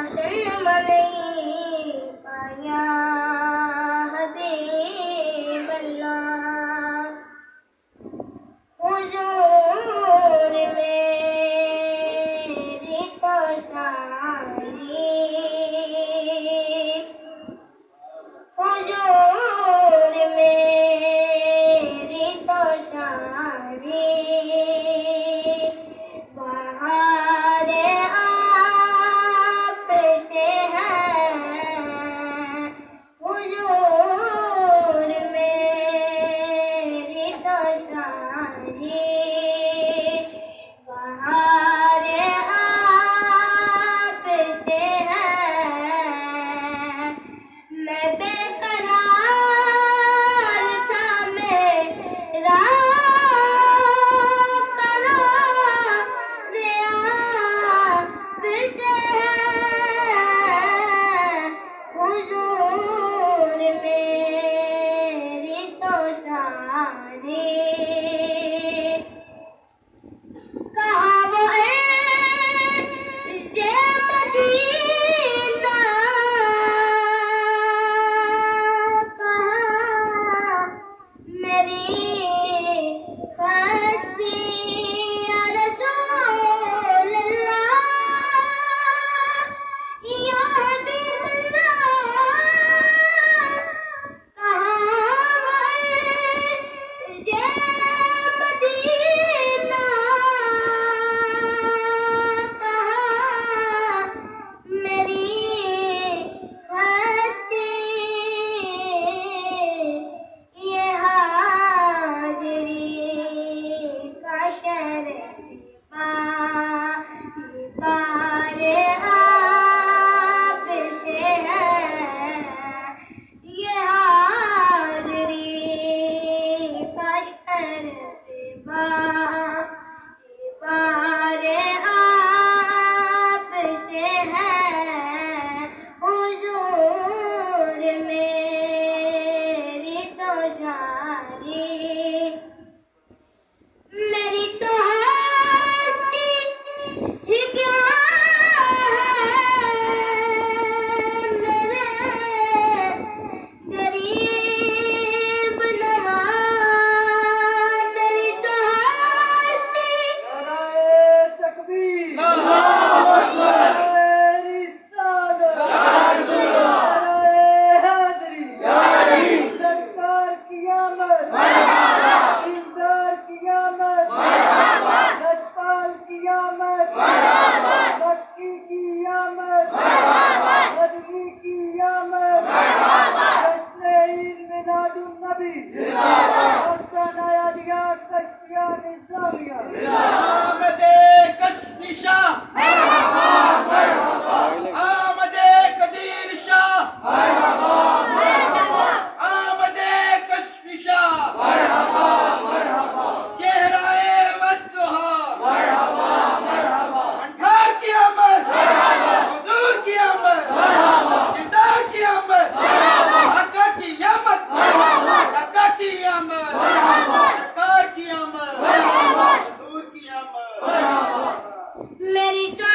जन्म नहीं पाया हबीब अल्लाह। हुजूर मेरी तो शादी, हुजूर मेरी तो शादी, बहारे आप से है। हुजूर मेरी तो शादी, बहारे आप से है। मैं बेकरार था, मेरा करार आप से है। हुजूर मेरी तो शादी, कहाँ वो ये मदीना, कहाँ मेरी हस्ती या रसूल अल्लाह, या हबीब अल्लाह। कहाँ ये मदीना, कहाँ मेरी हस्ती, ये हाज़री का शरफ़ा, बारे आप से है। ये हाज़री का शरफ़ा, बारे आप से है। हुजूर मेरी तो शादी, मेरी तो हस्ती ही क्या है। मेरे गरीब नवाज, मेरी तो हस्ती तकबीर सरकार की आमद, इंतजार की आमद, लजपाल की आमद, मक्की की आमद, मदनी की आमद, जश्न ईद मिलादुन नबी, नया दिया कश्तिया निज़ामिया। आमदे कश्मी शाह, आमदे कदीर शाह, आमदे कश्मी शाह, चेहराए मद्दुहा, अंठार की आमद, हुजूर की आमद, जिंदार की आमद, आका की आमद, आका की आमद, सरकार की आमद, हुजूर की आमद। मेरी तो